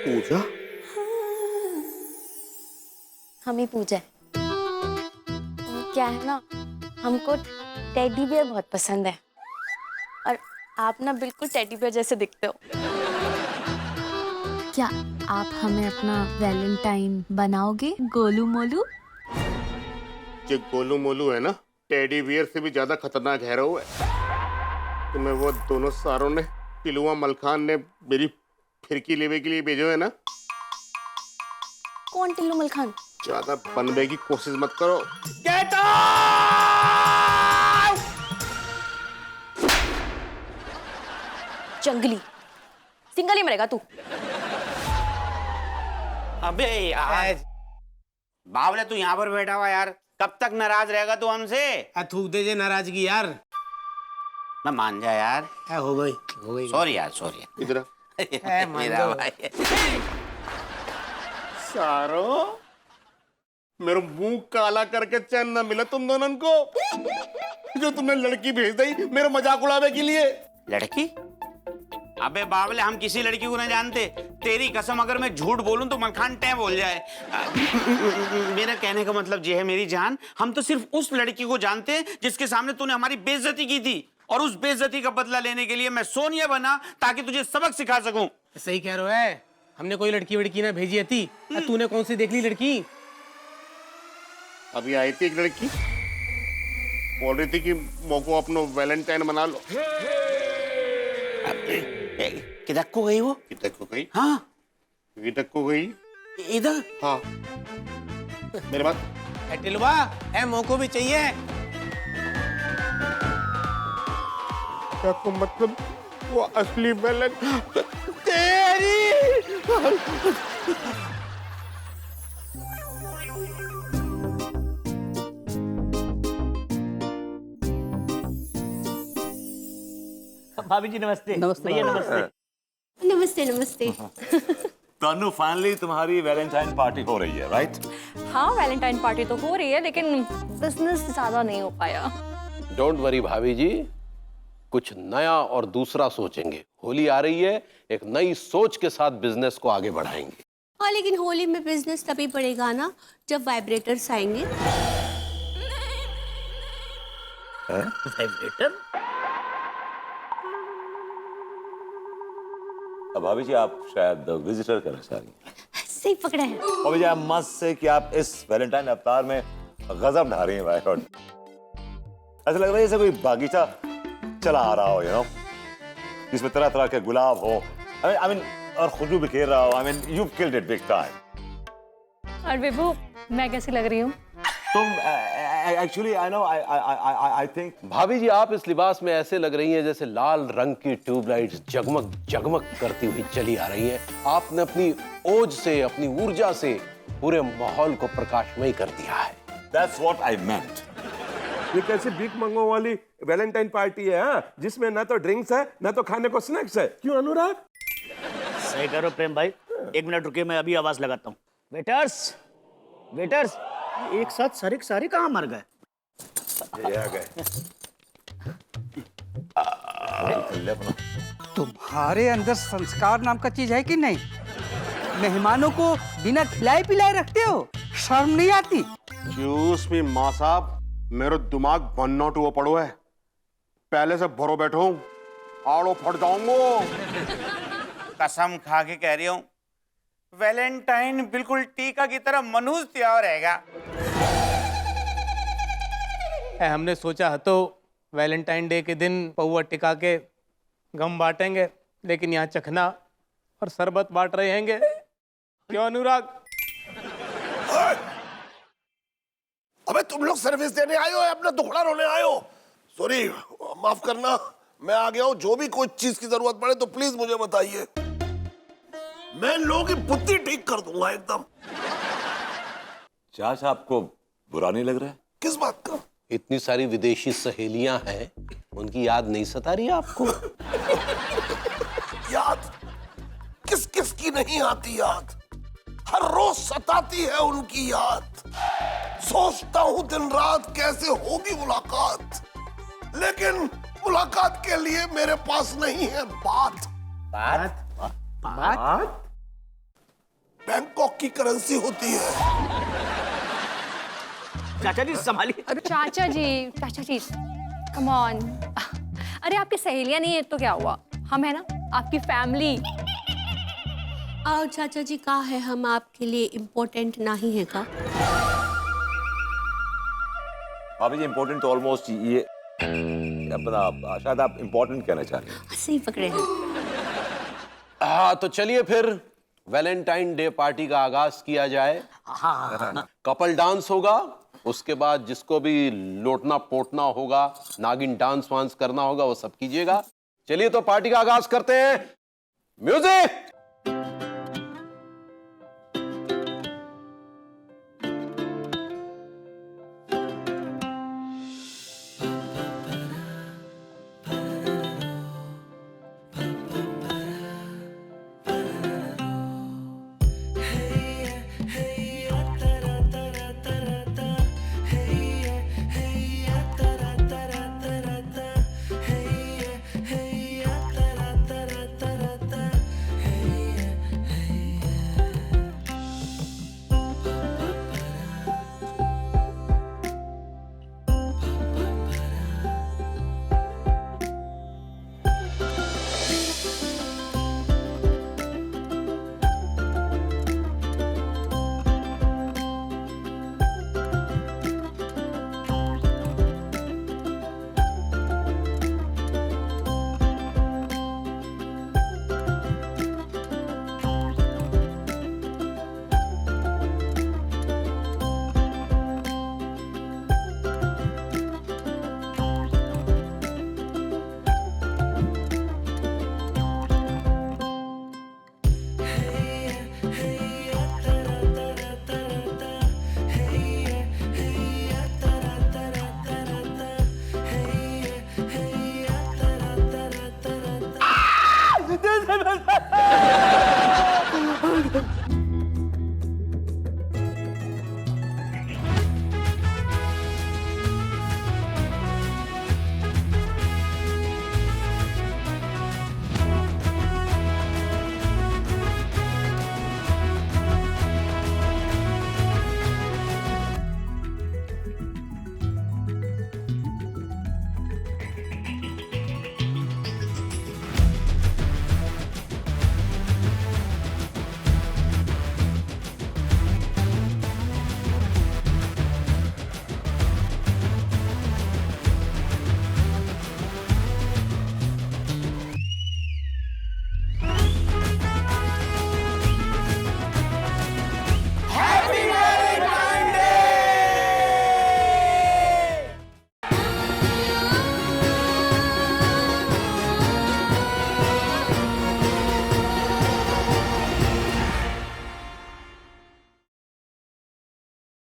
पूजा? हम ही पूजा है। क्या है ना, हमको टेडी बियर बहुत पसंद है और आप ना बिल्कुल टेडी बियर जैसे दिखते हो। क्या आप हमें अपना वैलेंटाइन बनाओगे गोलू मोलू? जो गोलू मोलू है ना, टेडी बियर से भी ज्यादा खतरनाक है वो है। तुम्हें वो दोनों सारों ने, टिलुआ मलखान ने मेरी फिरकी लेवे के लिए भेजो है ना। कौन टिल्लू मलखान? ज्यादा बनने की कोशिश मत करो। गेट जंगली सिंगल ही मरेगा तू। अबे यार बावले, तू यहाँ पर बैठा हुआ यार, कब तक नाराज रहेगा तू हमसे? थूक दे जे नाराजगी यार। मैं मान जा यार। हो गई सॉरी यार, सॉरी इधर मेरा भाई। सारो मेरा मुंह काला करके चैन न मिला तुम दोनों को, जो तुमने लड़की भेज दी मेरा मजाक उड़ावे के लिए। लड़की? अबे बावले, हम किसी लड़की को नहीं जानते। तेरी कसम, अगर मैं झूठ बोलूं तो मलखान टै बोल जाए। मेरा कहने का मतलब ये है मेरी जान, हम तो सिर्फ उस लड़की को जानते हैं जिसके सामने तूने हमारी बेइज्जती की थी, और उस बेइज्जती का बदला लेने के लिए मैं सोनिया बना ताकि तुझे सबक सिखा सकूं। सही कह रहा है, हमने कोई लड़की वड़की ना भेजी थी। तूने कौन सी देख ली लड़की? अभी आई थी एक लड़की, बोल रही थी कि मोको अपनो वैलेंटाइन बना लो। किधर को गई वो? किधर को गई? हाँ, किधर को गई? इधर। हाँ मेरे बात टिलवा मोको भी चाहिए। क्या को मतलब वो असली वैलेंटाइन तेरी? भाभी जी नमस्ते। नमस्ते भैया नमस्ते। नमस्ते नमस्ते। तनु, फाइनली तुम्हारी वैलेंटाइन पार्टी हो रही है, राइट? हाँ, वैलेंटाइन पार्टी तो हो रही है, लेकिन बिजनेस ज्यादा नहीं हो पाया। डोंट वरी भाभी जी, कुछ नया और दूसरा सोचेंगे। होली आ रही है, एक नई सोच के साथ बिजनेस को आगे बढ़ाएंगे। हाँ, लेकिन होली में बिजनेस तभी बढ़ेगा ना जब वाइब्रेटर्स आएंगे। वाइब्रेटर? भाभी जी, आप शायद विजिटर करना चाहेंगे। सही पकड़ा है। भाभी जी, आप मस्त से कि आप इस वैलेंटाइन अवतार में गजब ढा रही हैं। भाई गॉड, ऐसा लग रहा है जैसे कोई बागीचा चला आ रहा हो, यू नो, जिसमें तरह तरह के गुलाब हो, आई मीन और खुशबू बिखेर रहा हो। I mean you killed it big time. और विभू, मैं कैसी लग रही हूँ? तुम एक्चुअली आई थिंक भाभी जी, आप इस लिबास में ऐसे लग रही हैं जैसे लाल रंग की ट्यूबलाइट्स जगमग जगमग करती हुई चली आ रही हैं। आपने अपनी ओज से, अपनी ऊर्जा से पूरे माहौल को प्रकाशमय कर दिया है। दैट्स व्हाट आई मेंट। ये कैसी भीख मंगो वाली वैलेंटाइन पार्टी है, हाँ? जिसमें ना तो ड्रिंक्स है ना तो खाने को स्नैक्स है। क्यों अनुराग? सही करो प्रेम भाई, एक मिनट रुकिए, मैं अभी आवाज लगाता हूँ। वेटर्स, वेटर्स, एक साथ सारे कहाँ मर गए? ये आ गए। तुम्हारे अंदर संस्कार नाम का चीज है कि नहीं? मेहमानों को बिना खिलाए पिलाए रखते हो, शर्म नहीं आती? एक्सक्यूज मी माँ साहब, मेरा दिमाग बनना हुआ पड़ो है, पहले से भरो बैठो हूँ, आड़ो फट जाऊंगो। कसम खा के कह रही हूँ, वैलेंटाइन बिल्कुल टीका की तरह मनहूस त्योहार रहेगा। हमने सोचा तो वैलेंटाइन डे के दिन पौवा टिका के गम बांटेंगे, लेकिन यहाँ चखना और शरबत बांट रहे हैंगे। क्यों अनुराग? अबे तुम लोग सर्विस देने आए हो या अपना दुखड़ा रोने आए हो? सॉरी, माफ करना, मैं आ गया हूँ। जो भी कोई चीज की जरूरत पड़े तो प्लीज मुझे बताइए, मैं लोगों की बुद्धि ठीक कर दूंगा एकदम। चाचा, आपको बुरा नहीं लग रहा है? किस बात का? इतनी सारी विदेशी सहेलियां हैं, उनकी याद नहीं सता रही आपको? याद? किसकी किसकी नहीं आती याद, हर रोज सताती है उनकी याद। सोचता हूं दिन रात कैसे होगी मुलाकात, लेकिन मुलाकात के लिए मेरे पास नहीं है बात। बात बैंकॉक की करेंसी होती है। चाचा जी संभालिए। चाचा जी कम ऑन। अरे आपकी सहेलियां नहीं है तो क्या हुआ, हम है ना आपकी फैमिली। और चाचा जी का है, हम आपके लिए इम्पोर्टेंट नहीं है का? आप ये इम्पोर्टेंट तो ऑलमोस्ट ये अपना शायद आप इम्पोर्टेंट कहना चाह रहे हैं। सही पकड़े हैं। हाँ तो चलिए फिर वैलेंटाइन डे पार्टी का आगाज किया जाए। कपल डांस होगा, उसके बाद जिसको भी लोटना पोटना होगा, नागिन डांस वांस करना होगा, वो सब कीजिएगा। चलिए तो पार्टी का आगाज करते हैं। म्यूजिक।